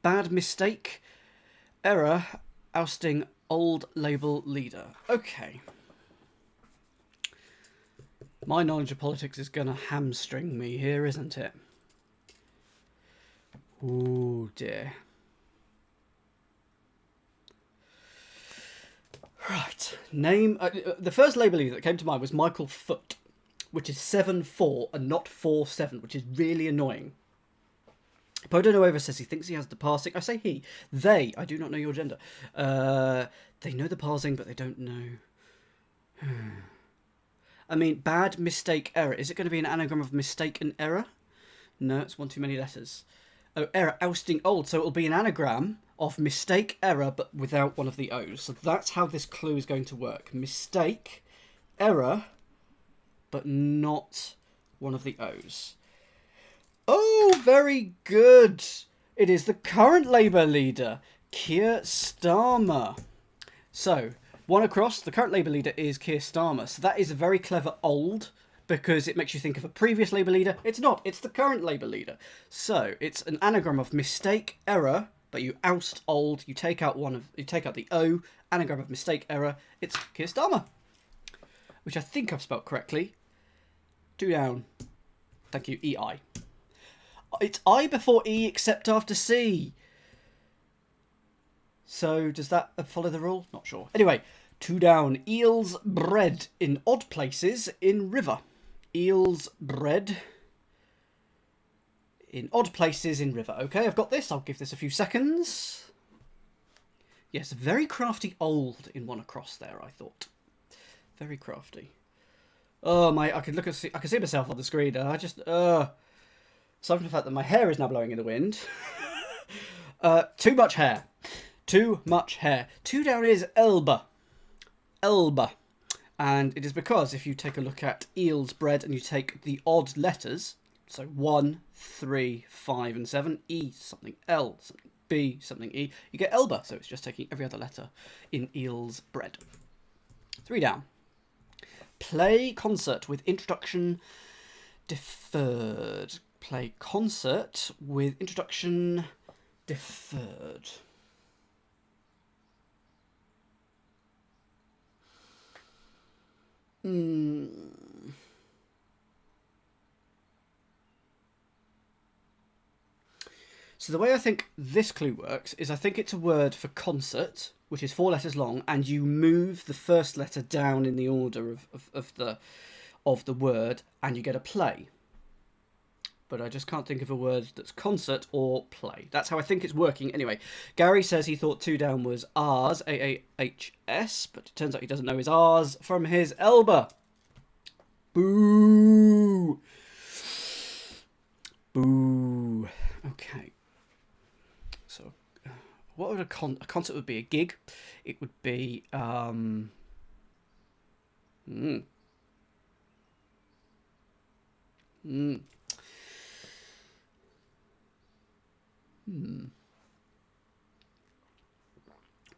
Bad mistake. Error. Ousting old label leader. Okay. My knowledge of politics is going to hamstring me here, isn't it? Oh dear. Right. Name. The first label leader that came to mind was Michael Foot, which is 7-4 and not 4-7, which is really annoying. Podo Nueva says he thinks he has the parsing. I say he. They. I do not know your gender. They know the parsing, but they don't know. I mean, bad, mistake, error. Is it going to be an anagram of mistake and error? No, it's one too many letters. Oh, error, ousting old. So it'll be an anagram of mistake, error, but without one of the O's. So that's how this clue is going to work. Mistake, error, but not one of the O's. Oh, very good. It is the current Labour leader, Keir Starmer. So, one across, the current Labour leader is Keir Starmer. So that is a very clever old, because it makes you think of a previous Labour leader. It's not. It's the current Labour leader. So, it's an anagram of mistake, error, but you oust old. You take out the O, anagram of mistake, error. It's Keir Starmer, which I think I've spelt correctly. 2 down. Thank you. EI. It's I before E except after C. So does that follow the rule? Not sure. Anyway, 2 down. Eels bred in odd places in river. Eels bred in odd places in river. Okay, I've got this. I'll give this a few seconds. Yes, very crafty old in one across there, I thought. Very crafty. Oh my! I can see myself on the screen. I just aside from the fact that my hair is now blowing in the wind. Too much hair. Too much hair. 2 down is Elba. Elba. And it is because if you take a look at eels bred and you take the odd letters, so 1, 3, 5 and 7, E something, L something, B something, E, you get Elba. So it's just taking every other letter in eels bred. 3 down. Play concert with introduction deferred. Play concert with introduction deferred. So the way I think this clue works is I think it's a word for concert, which is 4 letters long, and you move the first letter down in the order of the word, and you get a play. But I just can't think of a word that's concert or play. That's how I think it's working. Anyway, Gary says he thought 2 down was R's, A-A-H-S, but it turns out he doesn't know his R's from his Elba. Boo! Boo. Okay. So, what would a concert would be? A gig? It would be,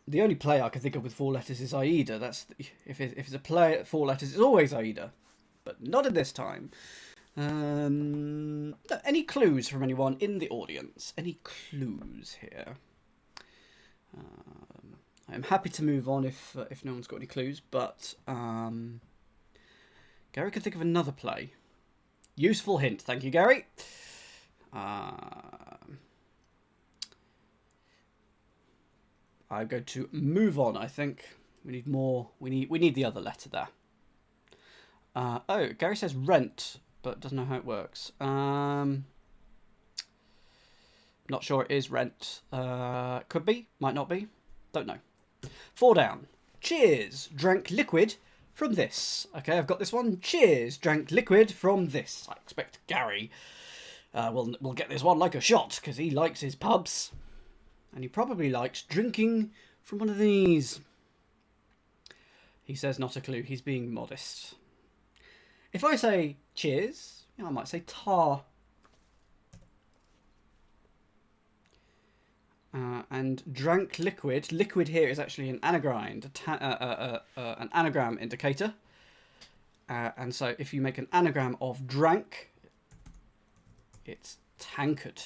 The only play I can think of with 4 letters is Aida. That's if it's a play at 4 letters, it's always Aida, but not at this time. Any clues from anyone in the audience? Any clues here? I'm happy to move on if no one's got any clues, but Gary can think of another play. Useful hint, thank you, Gary. I'm going to move on. I think we need more. We need the other letter there. Oh, Gary says rent, but doesn't know how it works. Not sure it is rent. Could be, might not be. Don't know. 4 down. Cheers. Drank liquid from this. Okay, I've got this one. Cheers. Drank liquid from this. I expect Gary will get this one like a shot because he likes his pubs. And he probably likes drinking from one of these. He says not a clue. He's being modest. If I say cheers, I might say tar. And drank liquid. Liquid here is actually an anagram, an anagram indicator. And so if you make an anagram of drank, it's tankard.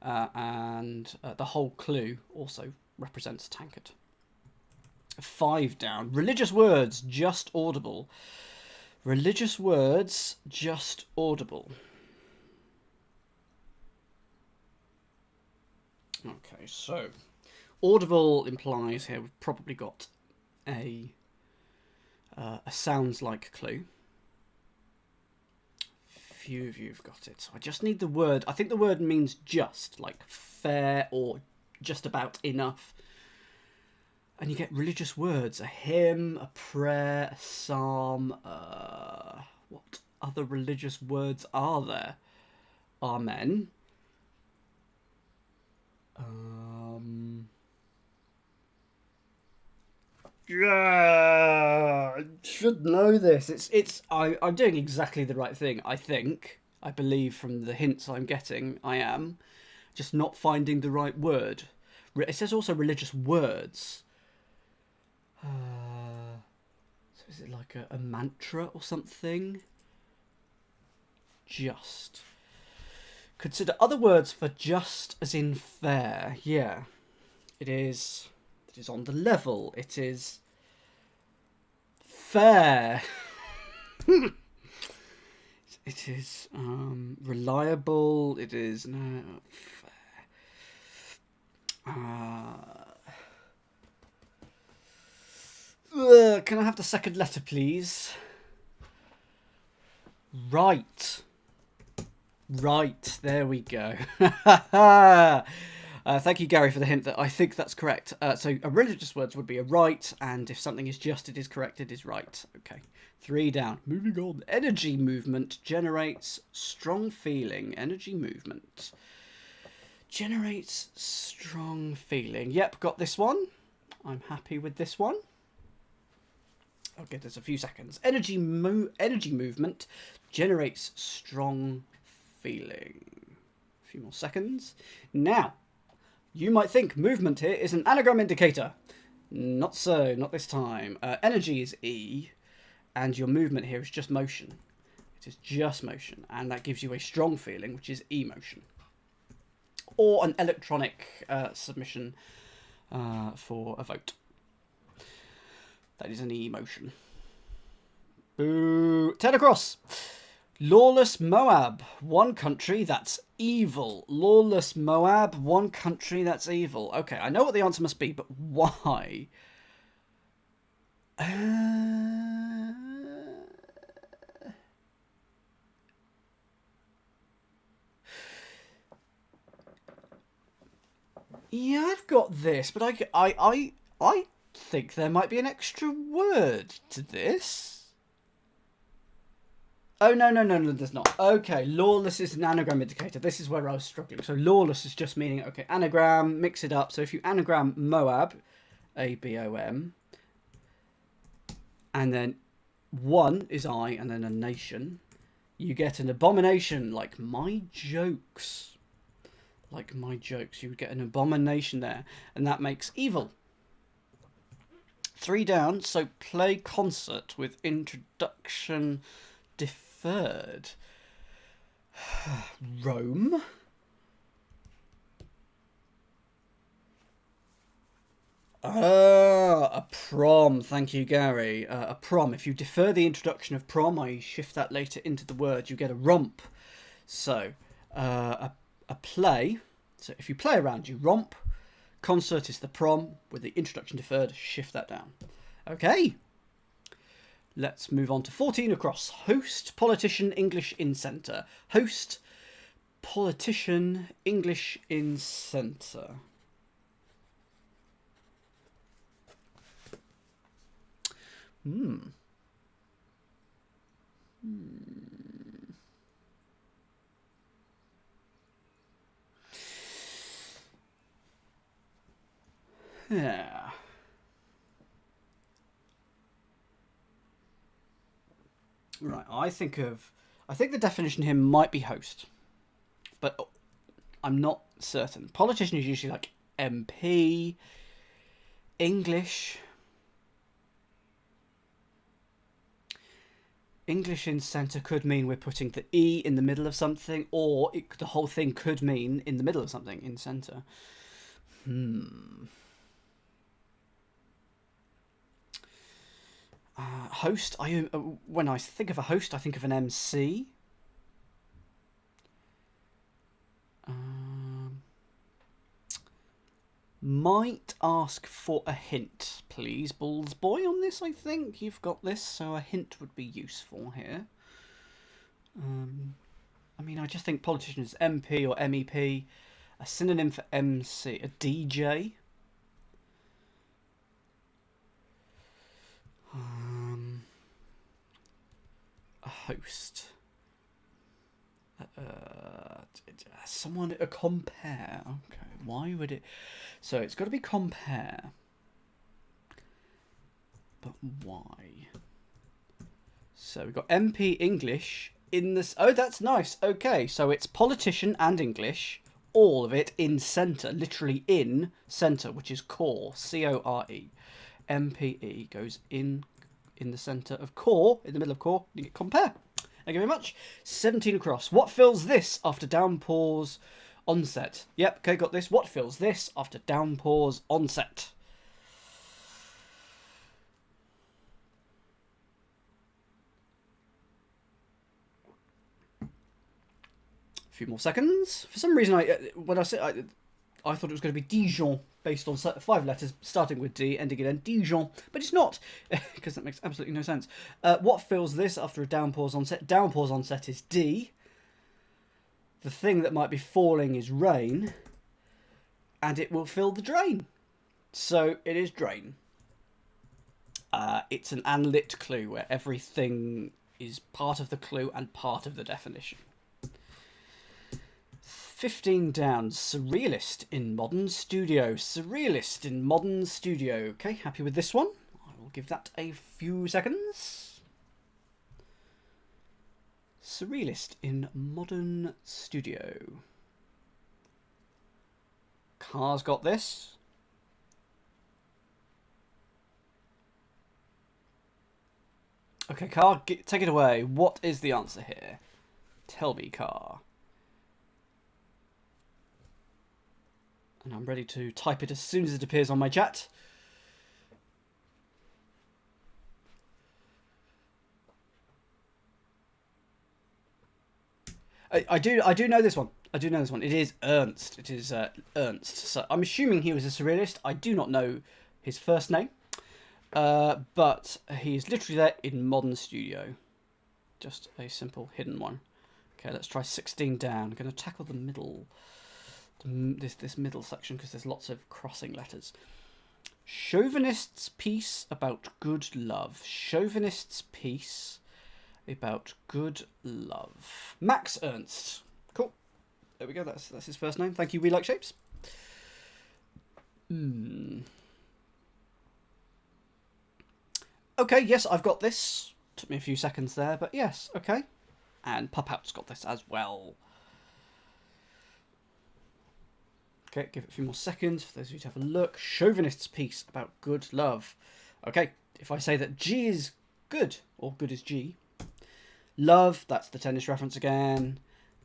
and the whole clue also represents a tankard. 5 down. Religious words, just audible. Religious words, just audible. Okay, so audible implies here we've probably got a sounds like clue. Few of you have got it. So I just need the word. I think the word means just, like fair or just about enough. And you get religious words: a hymn, a prayer, a psalm. What other religious words are there? Amen. Yeah, I should know this. I'm doing exactly the right thing, I think. I believe from the hints I'm getting, I am. Just not finding the right word. It says also religious words. So is it like a mantra or something? Just. Consider other words for just as in fair. Yeah. It is on the level. It is fair. It is reliable. It is fair. Can I have the second letter, please? Right. Right, there we go. Thank you, Gary, for the hint that I think that's correct. So religious words would be a right, and if something is just, it is correct, it is right. Okay, 3 down. Moving on. Energy movement generates strong feeling. Energy movement generates strong feeling. Yep, got this one. I'm happy with this one. I'll give this a few seconds. Energy movement generates strong feeling. A few more seconds. Now, you might think movement here is an anagram indicator. Not so, not this time. Energy is E, and your movement here is just motion. It is just motion, and that gives you a strong feeling, which is emotion. Or an electronic submission for a vote. That is an emotion. Boo. 10 across. Lawless Moab, one country that's evil. Lawless Moab, one country that's evil. Okay, I know what the answer must be, but why? Yeah, I've got this, but I think there might be an extra word to this. Oh, no, there's not. Okay, lawless is an anagram indicator. This is where I was struggling. So lawless is just meaning, okay, anagram, mix it up. So if you anagram Moab, A-B-O-M, and then one is I, and then a nation, you get an abomination, like my jokes. Like my jokes. You would get an abomination there, and that makes evil. 3 down, so play concert with introduction deferred. Rome. A prom. Thank you, Gary. A prom. If you defer the introduction of prom, I shift that later into the word, you get a romp. So, a play. So if you play around, you romp. Concert is the prom. With the introduction deferred, shift that down. Okay. Let's move on to 14 across. Host, politician, English in centre. Host, politician, English in centre. Yeah. Right, I think the definition here might be host, but I'm not certain. Politician is usually like MP. English English in centre could mean we're putting the E in the middle of something, or the whole thing could mean in the middle of something, in centre. Host. When I think of a host, I think of an MC. Might ask for a hint, please, Bulls Boy, on this. I think you've got this, so a hint would be useful here. I mean, I just think politician is MP or MEP. A synonym for MC, a DJ. A host. Someone, a compare. Okay, why would it? So it's got to be compare. But why? So we've got MP English in this. Oh, that's nice. Okay, so it's politician and English, all of it in centre, literally in centre, which is core, C-O-R-E. MPE goes in the centre of core, in the middle of core. You get compare. Thank you very much. 17 across. What fills this after downpours onset? Yep, okay, got this. What fills this after downpours onset? A few more seconds. For some reason, when I said I thought it was going to be Dijon, based on 5 letters starting with D, ending in N. Dijon, but it's not, because that makes absolutely no sense. What fills this after a downpours onset? Downpours onset is D. The thing that might be falling is rain, and it will fill the drain. So it is drain. It's an and-lit clue where everything is part of the clue and part of the definition. 15 down. Surrealist in modern studio. Surrealist in modern studio. Okay, happy with this one. I will give that a few seconds. Surrealist in modern studio. Car's got this. Okay, Car, take it away. What is the answer here? Tell me, Car. And I'm ready to type it as soon as it appears on my chat. I do know this one. I do know this one. It is Ernst. It is Ernst. So I'm assuming he was a surrealist. I do not know his first name. But he's literally there in modern studio. Just a simple hidden one. Okay, let's try 16 down. I'm going to tackle the middle. This middle section because there's lots of crossing letters. Chauvinist's piece about good love. Chauvinist's piece about good love. Max Ernst. Cool. There we go. That's his first name. Thank you. We like shapes. Okay. Yes, I've got this. Took me a few seconds there, but yes. Okay. And Pop Out's got this as well. Okay, give it a few more seconds for those of you to have a look. Chauvinist's piece about good love. Okay, if I say that G is good, or good is G, love, that's the tennis reference again,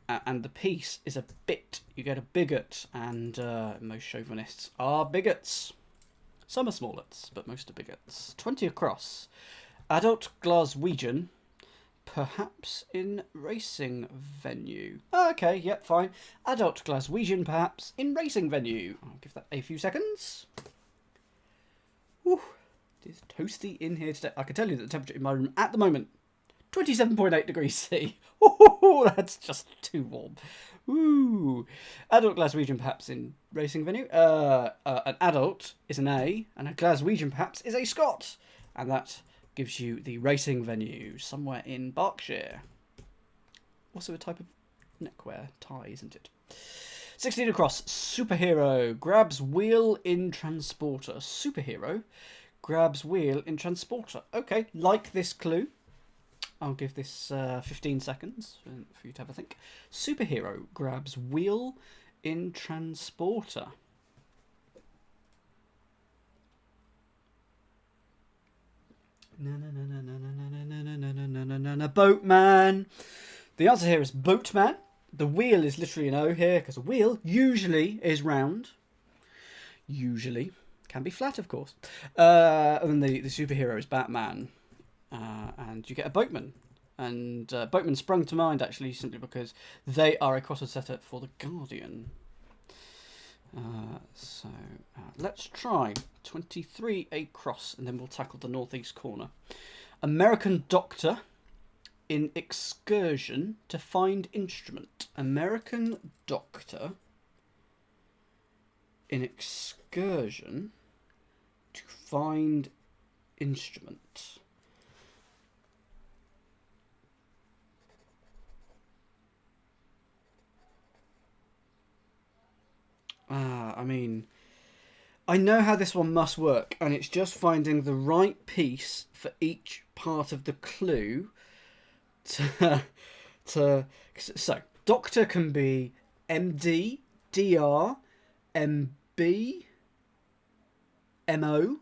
and the piece is a bit, you get a bigot, and most chauvinists are bigots. Some are smallets, but most are bigots. 20 across. Adult Glaswegian, perhaps in racing venue. Oh, okay, yep, fine. Adult Glaswegian, perhaps in racing venue. I'll give that a few seconds. Whew, it is toasty in here today. I can tell you that the temperature in my room at the moment, 27.8 degrees C. Ooh, that's just too warm. Ooh. Adult Glaswegian, perhaps in racing venue. An adult is an A, and a Glaswegian, perhaps, is a Scot. And that gives you the racing venue somewhere in Berkshire. Also a type of neckwear, tie, isn't it? 16 across. Superhero grabs wheel in transporter. Superhero grabs wheel in transporter. Okay, like this clue. I'll give this 15 seconds for you to have a think. Superhero grabs wheel in transporter. Boatman. The answer here is boatman. The wheel is literally an O here because a wheel usually is round. Usually. Can be flat, of course. And the superhero is Batman. And you get a boatman. And boatman sprung to mind, actually, simply because they are a crossword setter for The Guardian. So let's try 23 a cross, and then we'll tackle the northeast corner. American doctor in excursion to find instrument. American doctor in excursion to find instrument. I mean, I know how this one must work, and it's just finding the right piece for each part of the clue so doctor can be MD, DR, MB, MO.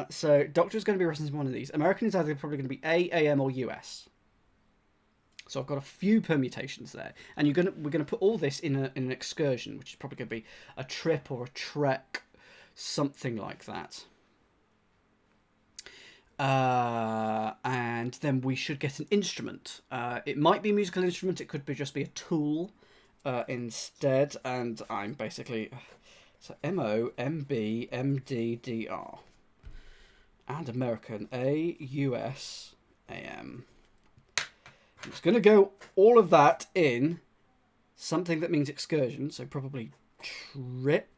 So doctor is going to be referencing one of these. American is either probably going to be A, AM, or US. So I've got a few permutations there, and we're going to put all this in an excursion, which is probably going to be a trip or a trek, something like that. And then we should get an instrument. It might be a musical instrument. It could just be a tool instead. And I'm basically so MO, MB, MD, DR, and American A, US, AM. I'm just going to go all of that in something that means excursion, so probably trip.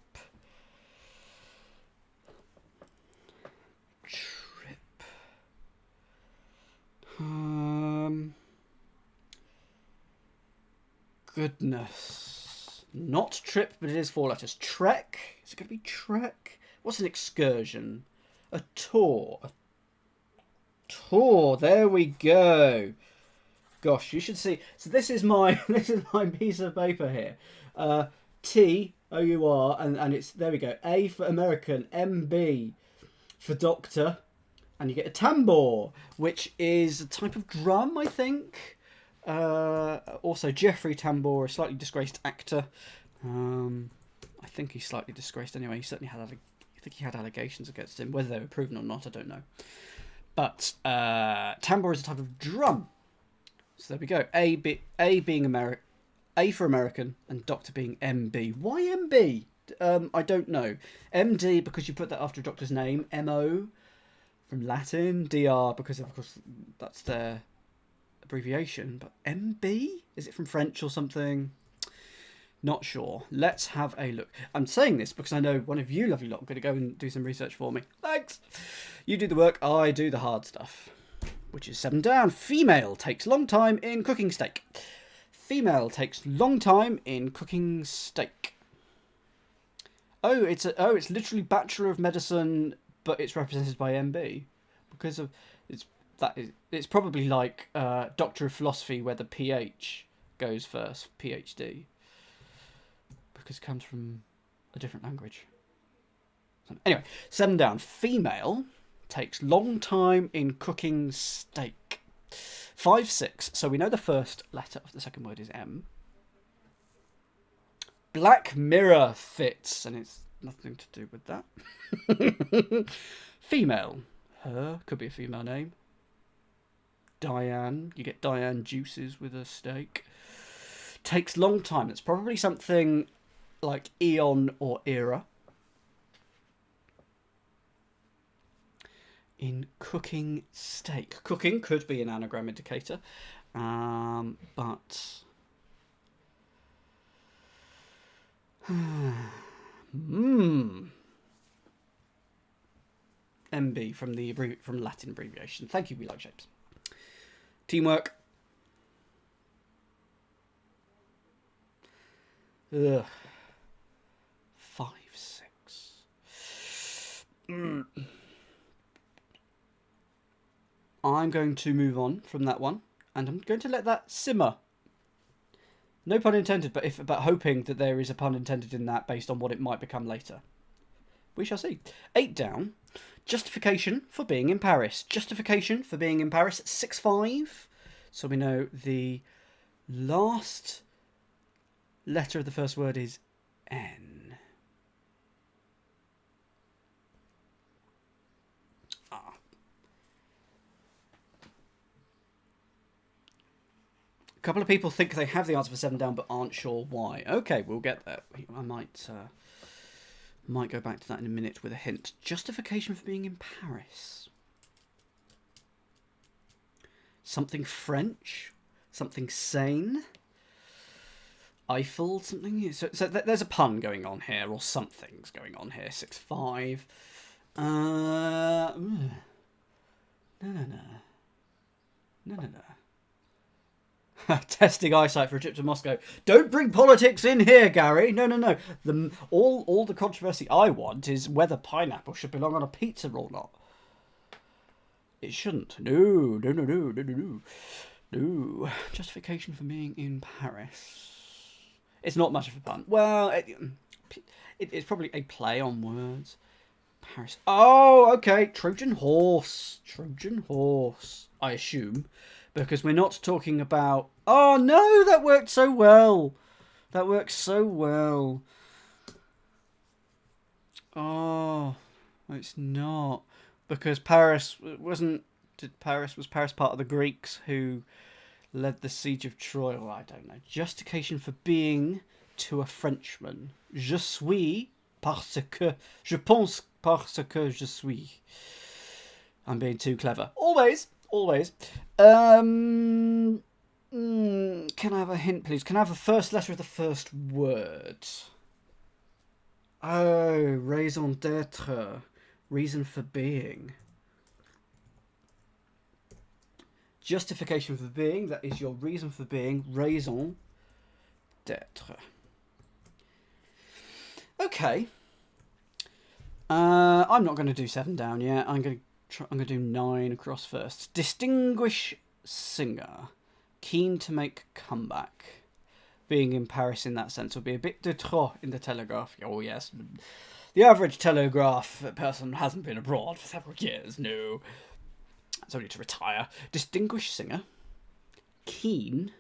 Goodness. Not trip, but it is 4 letters. Trek. Is it going to be trek? What's an excursion? A tour. A tour. There we go. Gosh, you should see. So this is my piece of paper here. TOUR and it's there we go. A for American, MB for doctor, and you get a tambour, which is a type of drum, I think. Also, Jeffrey Tambor, a slightly disgraced actor. I think he's slightly disgraced anyway. He certainly had. I think he had allegations against him. Whether they were proven or not, I don't know. But tambour is a type of drum. So there we go. A being American, A for American, and doctor being MB. Why MB? I don't know. MD because you put that after a doctor's name. MO from Latin. DR because of course that's their abbreviation. But MB? Is it from French or something? Not sure. Let's have a look. I'm saying this because I know one of you lovely lot are going to go and do some research for me. Thanks. You do the work, I do the hard stuff. Which is 7 down. Female takes long time in cooking steak. Female takes long time in cooking steak. Oh, it's literally Bachelor of Medicine, but it's represented by MB because of it's probably like Doctor of Philosophy where the PH goes first, PhD, because it comes from a different language. Anyway, 7 down. Female takes long time in cooking steak. 5, 6. So we know the first letter of the second word is M. Black Mirror fits, and it's nothing to do with that. Female. Her could be a female name. Diane. You get Diane juices with a steak. Takes long time. It's probably something like eon or era. In cooking steak. Cooking could be an anagram indicator, but MB from Latin abbreviation. Thank you, we like shapes. Teamwork. Ugh. 5, 6. I'm going to move on from that one, and I'm going to let that simmer. No pun intended, but hoping that there is a pun intended in that based on what it might become later. We shall see. 8 down. Justification for being in Paris. Justification for being in Paris. 6-5. So we know the last letter of the first word is N. A couple of people think they have the answer for 7 down but aren't sure why. Okay, we'll get there. I might go back to that in a minute with a hint. Justification for being in Paris. Something French. Something sane. Eiffel, something. So there's a pun going on here, or something's going on here. 6-5. No. Testing eyesight for a trip to Moscow. Don't bring politics in here, Gary. No. All the controversy I want is whether pineapple should belong on a pizza or not. It shouldn't. No. Justification for being in Paris. It's not much of a pun. Well, it's probably a play on words. Paris. Oh, okay. Trojan horse. I assume. Because we're not talking about... Oh, no, that worked so well. Oh, it's not. Because Paris was Paris part of the Greeks who led the siege of Troy? Well, I don't know. Justification for being to a Frenchman. Je suis parce que... Je pense parce que je suis. I'm being too clever. Always. Can I have a hint, please? Can I have the first letter of the first word? Oh, raison d'être. Reason for being. Justification for being. That is your reason for being. Raison d'être. Okay. I'm not going to do 7 down yet. I'm going to do 9 across first. Distinguished singer. Keen to make comeback. Being in Paris in that sense would be a bit de trop in the Telegraph. Oh, yes. The average Telegraph person hasn't been abroad for several years. No. It's only to retire. Distinguished singer. Keen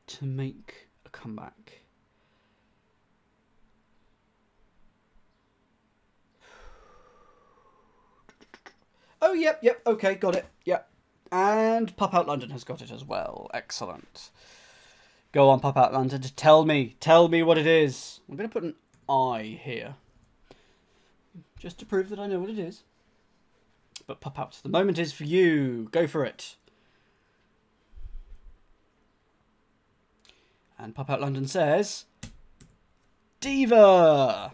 to make a comeback. Oh, yep, okay, got it, yep. And Pop Out London has got it as well. Excellent. Go on, Pop Out London, tell me what it is. I'm going to put an I here. Just to prove that I know what it is. But Pop Out, the moment is for you. Go for it. And Pop Out London says... Diva!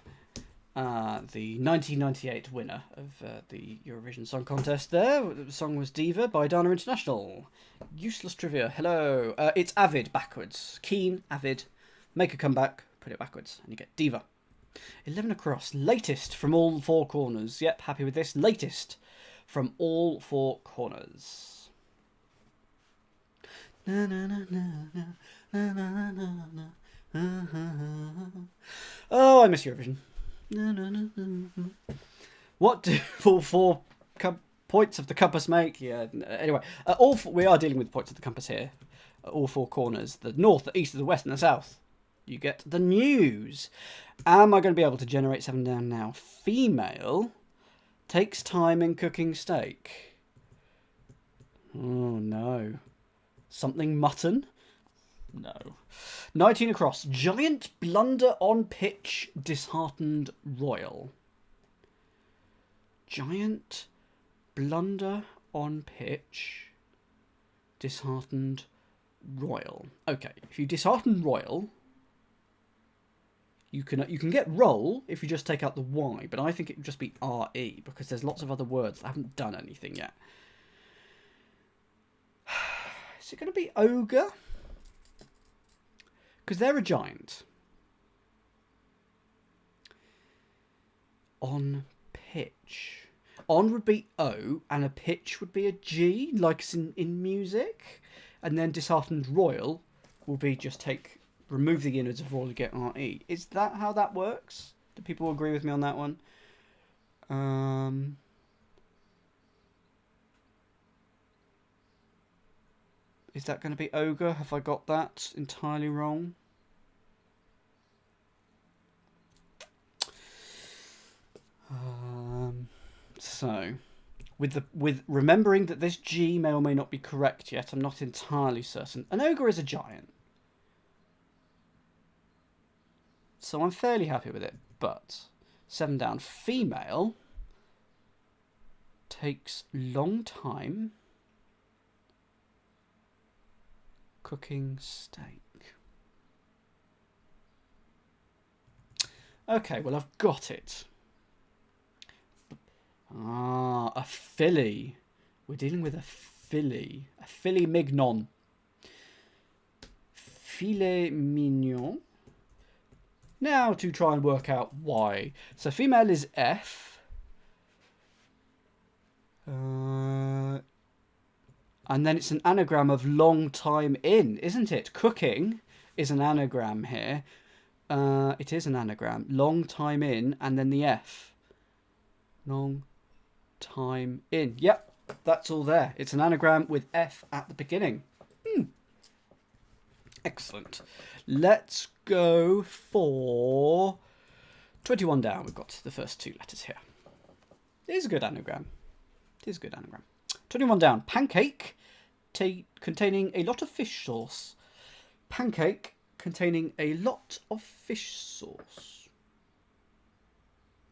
The 1998 winner of the Eurovision Song Contest there. The song was Diva by Dana International. Useless trivia. Hello. It's Avid backwards. Keen, Avid. Make a comeback, put it backwards, and you get Diva. 11 across. Latest from all 4 corners. Yep, happy with this. Latest from all 4 corners. Na na na na na na na na. Oh, I miss Eurovision. What do all 4 points of the compass make? Yeah. Anyway, we are dealing with points of the compass here. All 4 corners: the north, the east, the west, and the south. You get the news. Am I going to be able to generate 7 down now? Female takes time in cooking steak. Oh no. Something mutton? No. 19 across. Giant blunder on pitch, disheartened Royal. Giant blunder on pitch, disheartened Royal. Okay, if you dishearten Royal, you can get roll if you just take out the Y, but I think it would just be RE because there's lots of other words that haven't done anything yet. Is it going to be ogre? Because they're a giant. On pitch. On would be O, and a pitch would be a G, like it's in music. And then disheartened Royal will be just remove the innards of Royal to get RE. Is that how that works? Do people agree with me on that one? Is that going to be ogre? Have I got that entirely wrong? So, with remembering that this G may or may not be correct yet, I'm not entirely certain. An ogre is a giant. So I'm fairly happy with it, but 7 down. Female takes long time cooking steak. Okay, well, I've got it. Ah, a filly. We're dealing with a filly. A filet mignon. Filet mignon. Now to try and work out why. So female is F. And then it's an anagram of long time in, isn't it? Cooking is an anagram here. It is an anagram. Long time in, and then the F. Long time in. Yep, that's all there. It's an anagram with F at the beginning. Excellent. Let's go for 21 down. We've got the first 2 letters here. It is a good anagram. 21 down. Pancake containing a lot of fish sauce. Pancake containing a lot of fish sauce.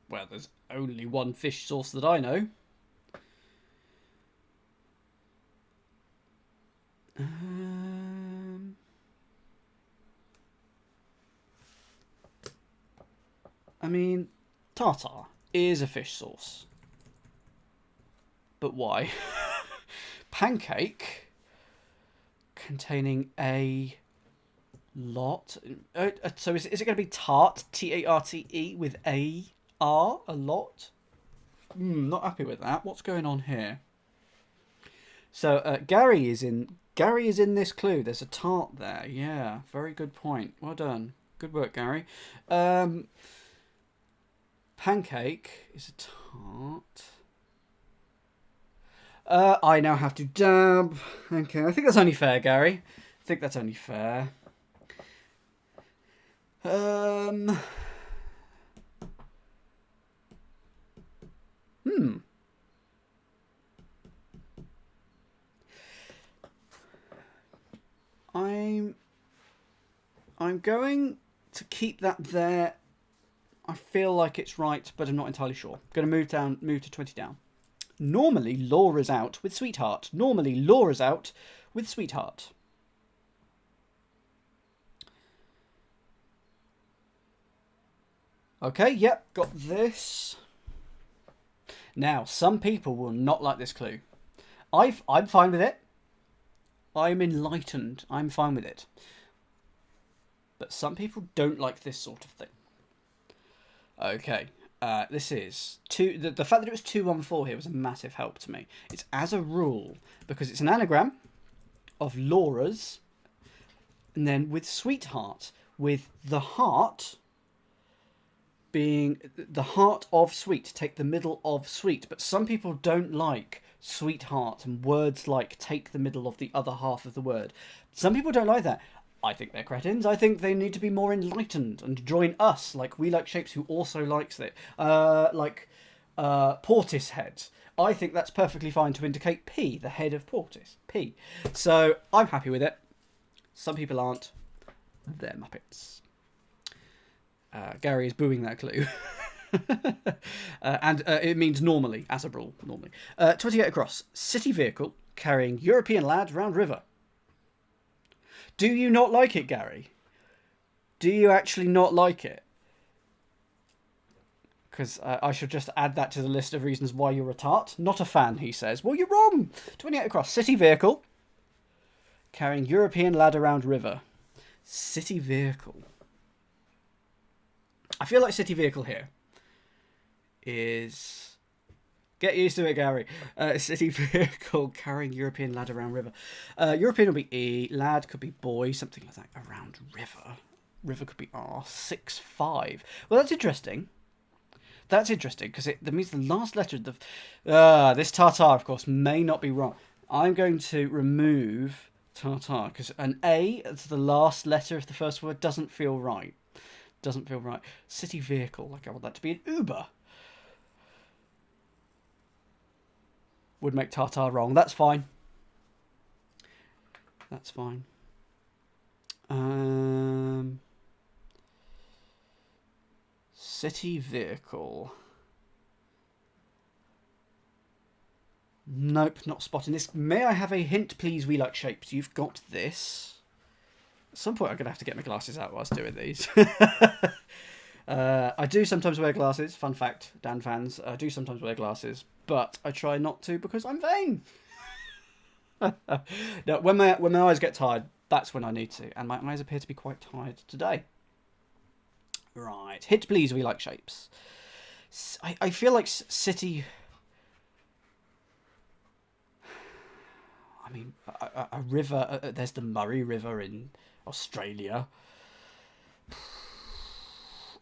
Well, there's only one fish sauce that I know. I mean, tartar is a fish sauce. But why? Pancake containing a lot. So is it going to be tart? T-A-R-T-E with A-R? A lot? Not happy with that. What's going on here? So Gary is in this clue. There's a tart there. Yeah, very good point. Well done. Good work, Gary. Pancake is a tart. I now have to dab. Okay, I think that's only fair, Gary. I think that's only fair. I'm going to keep that there. I feel like it's right, but I'm not entirely sure. I'm going to move to 20 down. Normally, Laura's out with sweetheart. Normally, Laura's out with sweetheart. Okay, yep, got this. Now, some people will not like this clue. I'm fine with it. I'm enlightened. I'm fine with it. But some people don't like this sort of thing. Okay. This is the fact that it was 214 here was a massive help to me. It's as a rule because it's an anagram of Laura's, and then with sweetheart, with the heart being the heart of sweet, take the middle of sweet. But some people don't like sweetheart and words like take the middle of the other half of the word. Some people don't like that. I think they're cretins. I think they need to be more enlightened and join us, like We Like Shapes, who also likes it. Portishead. I think that's perfectly fine to indicate P, the head of Portis. P. So I'm happy with it. Some people aren't. They're Muppets. Gary is booing that clue. And it means normally, as a rule, normally. 28 across. City vehicle carrying European lad round river. Do you not like it, Gary? Do you actually not like it? Because I should just add that to the list of reasons why you're a tart. Not a fan, he says. Well, you're wrong. 28 across. City vehicle carrying European lad around river. City vehicle. I feel like city vehicle here is... Get used to it, Gary. City vehicle carrying European lad around river. European will be E. Lad could be boy, something like that. Around river. River could be R. 6-5. Well, that's interesting. That's interesting because that means the last letter of the... this tartar, of course, may not be wrong. I'm going to remove Tartar, because an A as the last letter of the first word doesn't feel right. Doesn't feel right. City vehicle, like I want that to be an Uber. Would make tartar wrong. That's fine. That's fine. City vehicle. Nope, not spotting this. May I have a hint, please? We like shapes. You've got this. At some point, I'm going to have to get my glasses out whilst doing these. I do sometimes wear glasses. Fun fact, Dan fans. I do sometimes wear glasses, but I try not to because I'm vain. No, when my eyes get tired, that's when I need to. And my eyes appear to be quite tired today. Right. Hint, please. We like shapes. I feel like city... I mean, a river... there's the Murray River in Australia.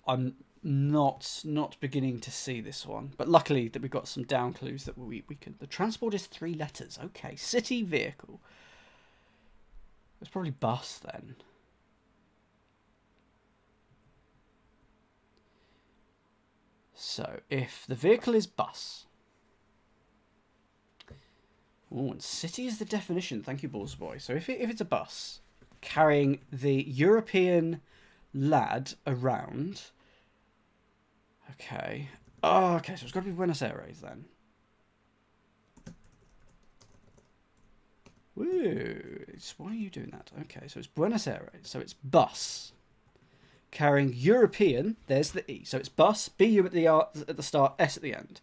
I'm not beginning to see this one. But luckily that we've got some down clues that we can... The transport is 3 letters. Okay. City vehicle. It's probably bus then. So, if the vehicle is bus... Oh, and city is the definition. Thank you, Balls Boy. So if it's a bus carrying the European lad around... Okay. Oh, okay, so it's got to be Buenos Aires then. Woo. Why are you doing that? Okay, so it's Buenos Aires. So it's bus. Carrying European, there's the E. So it's bus, B-U at the start, S at the end.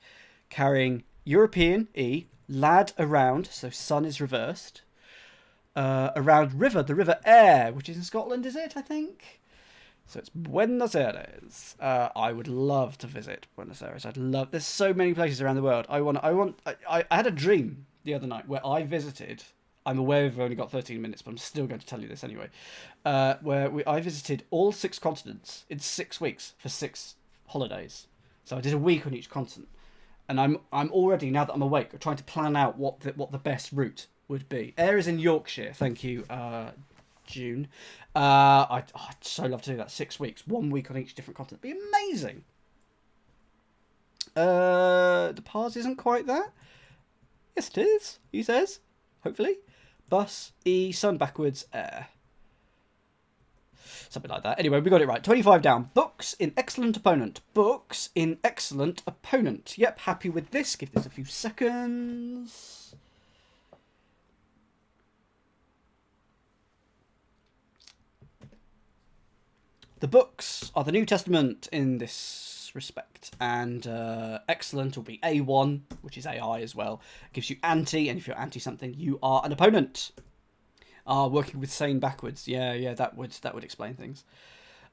Carrying European, E, lad around, so sun is reversed. Around river, the River Aire, which is in Scotland, is it, I think? So it's Buenos Aires. I would love to visit Buenos Aires. There's so many places around the world. I had a dream the other night where I visited... I'm aware we've only got 13 minutes, but I'm still going to tell you this anyway. I visited all 6 continents in 6 weeks for 6 holidays. So I did a week on each continent, and I'm already, now that I'm awake, trying to plan out what the best route would be. Ayr is in Yorkshire. Thank you, June. I'd so love to do that. 6 weeks, 1 week on each different continent. It'd be amazing. The pause isn't quite that. Yes, it is. He says. Hopefully. Bus, E, sun backwards, air. Something like that. Anyway, we got it right. 25 down. Books in excellent opponent. Books in excellent opponent. Yep, happy with this. Give this a few seconds. The books are the New Testament in this respect, and excellent will be A1, which is AI as well. It gives you anti, and if you're anti something, you are an opponent. Working with sane backwards. Yeah, that would explain things.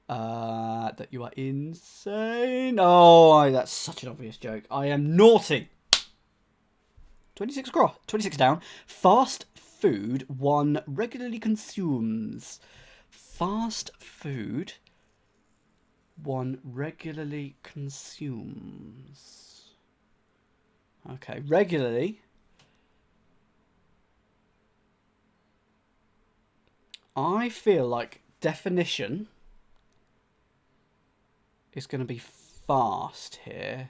That you are insane. Oh, that's such an obvious joke. I am naughty. 26 down. Fast food one regularly consumes. Fast food one regularly consumes. Okay, regularly. I feel like definition is going to be fast here.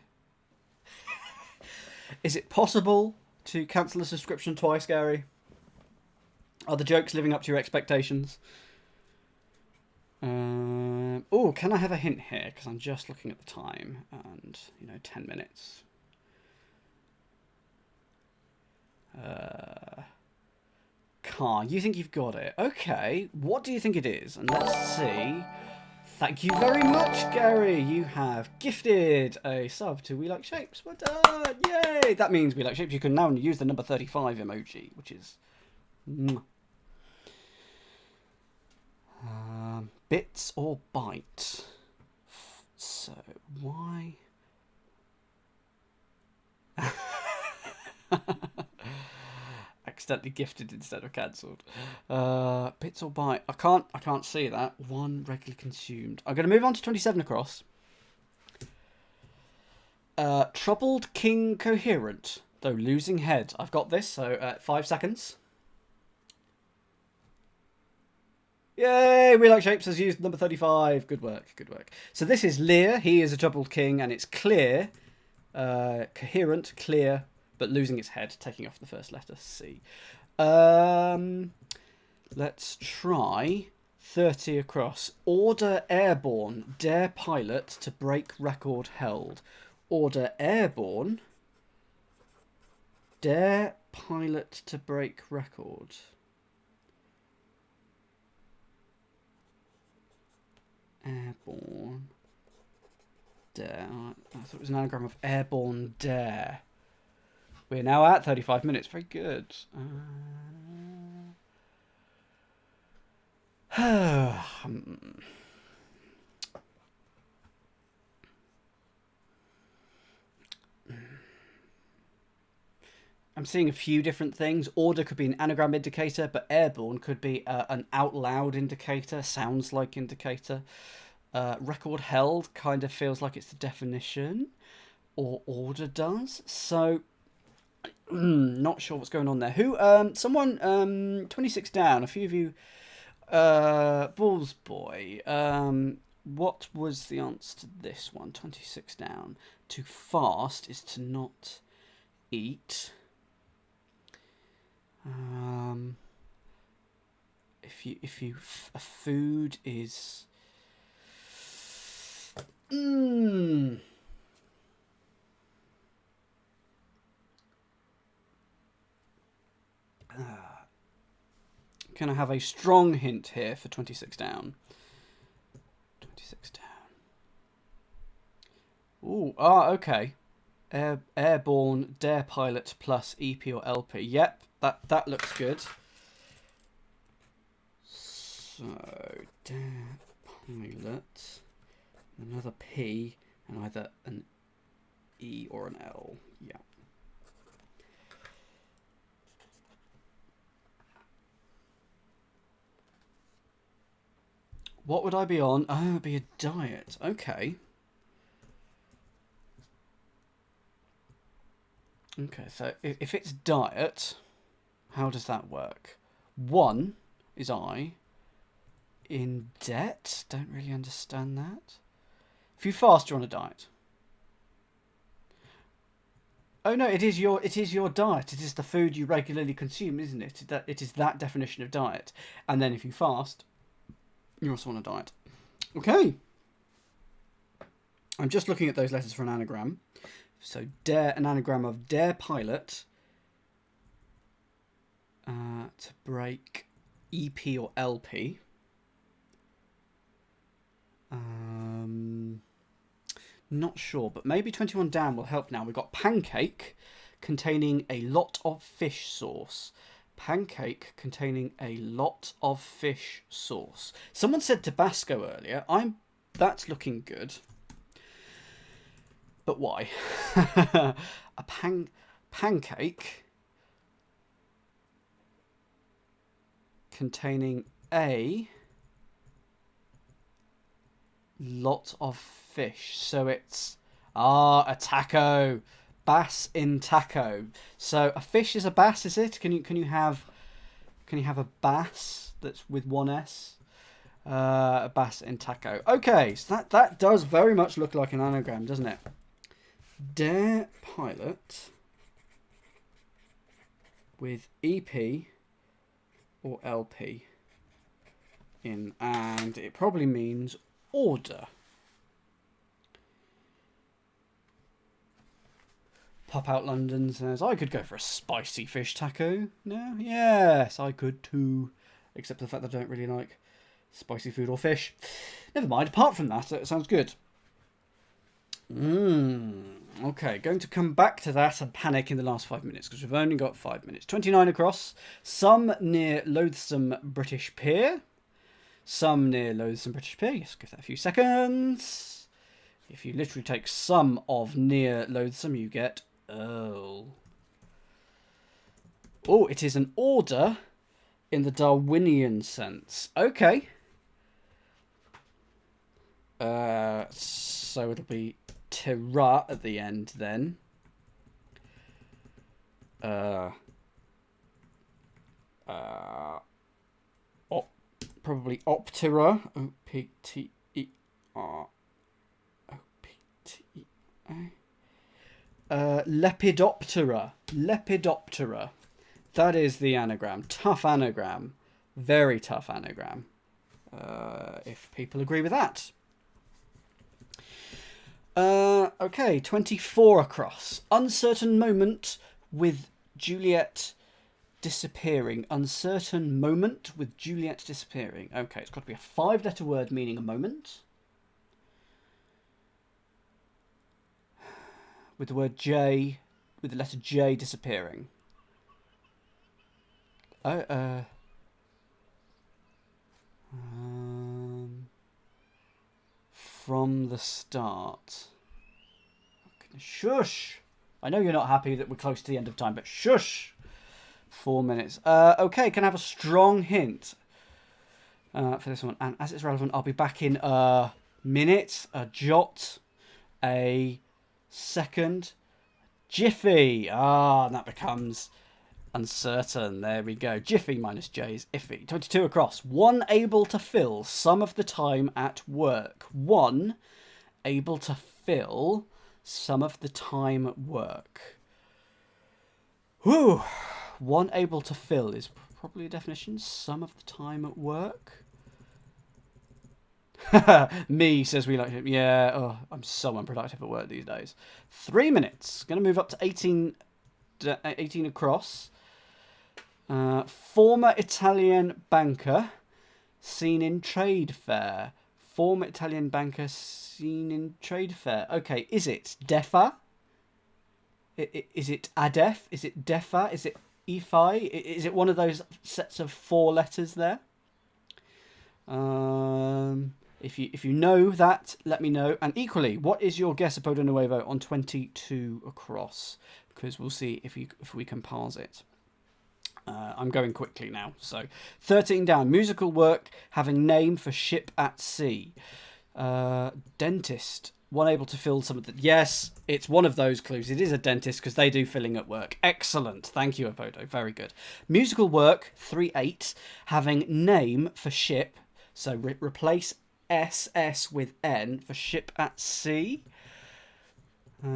Is it possible to cancel a subscription twice, Gary? Are the jokes living up to your expectations? Oh, can I have a hint here? Because I'm just looking at the time, and 10 minutes. Car. You think you've got it? Okay. What do you think it is? And let's see. Thank you very much, Gary. You have gifted a sub to We Like Shapes. Well done! Yay! That means We Like Shapes. You can now use the number 35 emoji, which is. Bits or bite? So, why? Accidentally gifted instead of cancelled. Bits or bite? I can't see that. One regularly consumed. I'm going to move on to 27 across. Troubled king coherent, though losing head. I've got this, so 5 seconds. Yay! We Like Shapes has used number 35. Good work, good work. So this is Lear. He is a double king, and it's clear, coherent, clear, but losing its head, taking off the first letter, C. Let's try 30 across. Order airborne, dare pilot to break record held. Order airborne, dare pilot to break record. Airborne dare. I thought it was an anagram of airborne dare. We're now at 35 minutes. Very good. I'm seeing a few different things. Order could be an anagram indicator, but airborne could be an out loud indicator, sounds like indicator. Record held kind of feels like it's the definition, or order does. So, not sure what's going on there. Who? Someone. 26 down. A few of you. Balls boy. What was the answer to this one? 26 down. To fast is to not eat. If you a food is can I have a strong hint here for 26 down? 26 down. Ooh, okay. Airborne, dare pilot plus EP or LP. Yep, that looks good. So, dare pilot, another P, and either an E or an L. Yeah. What would I be on? Oh, it'd be a diet. Okay. Okay, so if it's diet, how does that work? One is I. In debt? Don't really understand that. If you fast, you're on a diet. Oh no, it is your diet. It is the food you regularly consume, isn't it? It is that definition of diet. And then if you fast, you're also on a diet. Okay. I'm just looking at those letters for an anagram. So dare, an anagram of dare pilot to break EP or LP. Not sure, but maybe 21 down will help now. We've got pancake containing a lot of fish sauce. Pancake containing a lot of fish sauce. Someone said Tabasco earlier. That's looking good. But why? A pancake containing a lot of fish. So it's a taco. Bass in taco. So a fish is a bass, is it? Can you have a bass that's with one S? A bass in taco. Okay, so that does very much look like an anagram, doesn't it? Dare pilot with EP or LP in, and it probably means order. Pop Out London says, I could go for a spicy fish taco. No? Yes, I could too. Except for the fact that I don't really like spicy food or fish. Never mind, apart from that, it sounds good. Okay, going to come back to that and panic in the last 5 minutes, because we've only got 5 minutes. 29 across. Some near loathsome British pier. Some near loathsome British pier. Yes, give that a few seconds. If you literally take some of near loathsome, you get Earl. Oh, it is an order in the Darwinian sense. Okay. So it'll be Tira at the end then. probably Optera. O-P-T-E-R. O-P-T-E-R. Lepidoptera. Lepidoptera. That is the anagram. Tough anagram. Very tough anagram. If people agree with that. Okay, 24 across. Uncertain moment with Juliet disappearing. Uncertain moment with Juliet disappearing. Okay, it's got to be a 5-letter word meaning a moment. With the word J, with the letter J disappearing. From the start. Okay, shush! I know you're not happy that we're close to the end of time, but shush! 4 minutes. Okay, can I have a strong hint for this one? And as it's relevant, I'll be back in a minute, a jot, a second, jiffy. And that becomes uncertain. There we go. Jiffy minus J is iffy. 22 across. One able to fill some of the time at work. One able to fill some of the time at work. Whew. One able to fill is probably a definition. Some of the time at work. Me says we like him. Yeah. Oh, I'm so unproductive at work these days. 3 minutes. Going to move up to 18 across. Former Italian banker seen in trade fair. Former Italian banker seen in trade fair. Okay, is it Defa? Is it Adef? Is it Defa? Is it Efi? Is it one of those sets of 4 letters there? If you know that, let me know. And equally, what is your guess, Apodo Nuevo, on 22 across? Because we'll see if we can parse it. I'm going quickly now. So 13 down. Musical work having name for ship at sea. Dentist. One able to fill some of the... Yes, it's one of those clues. It is a dentist because they do filling at work. Excellent. Thank you, Apodo. Very good. Musical work, 3-8, having name for ship. So replace SS with N for ship at sea. It's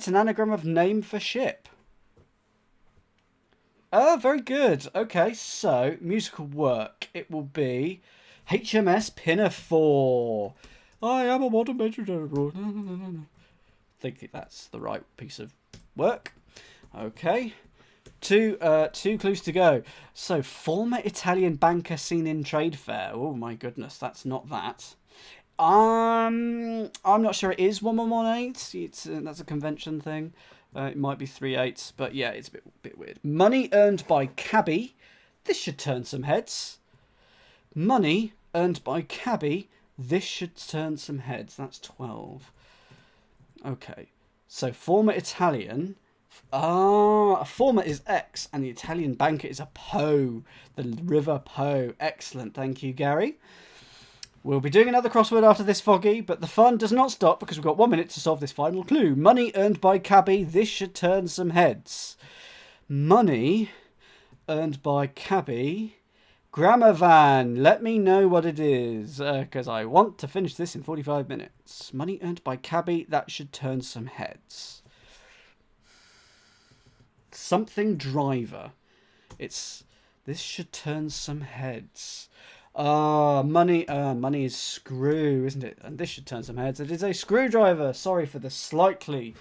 an anagram of name for ship. Oh, very good. Okay, so musical work. It will be HMS Pinafore. I am a modern vegetable. I think that's the right piece of work. Okay. Two clues to go. So, former Italian banker seen in trade fair. Oh my goodness, that's not that. I'm not sure it is 1118. It's that's a convention thing. It might be 3/8, but yeah, it's a bit weird. Money earned by cabbie. This should turn some heads. Money earned by cabbie. This should turn some heads. That's 12. Okay, so former Italian. A former is X, and the Italian banker is a Po. The River Po. Excellent, thank you, Gary. We'll be doing another crossword after this, Foggy, but the fun does not stop because we've got 1 minute to solve this final clue. Money earned by cabbie. This should turn some heads. Money earned by cabbie. Grammar van. Let me know what it is because I want to finish this in 45 minutes. Money earned by cabbie. That should turn some heads. Something driver. This should turn some heads. Money is screw, isn't it? And this should turn some heads. It is a screwdriver. Sorry for the slightly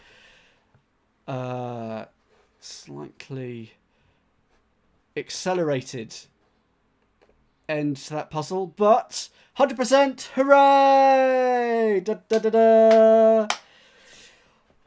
accelerated end to that puzzle, but 100%, hooray! Da, da, da, da.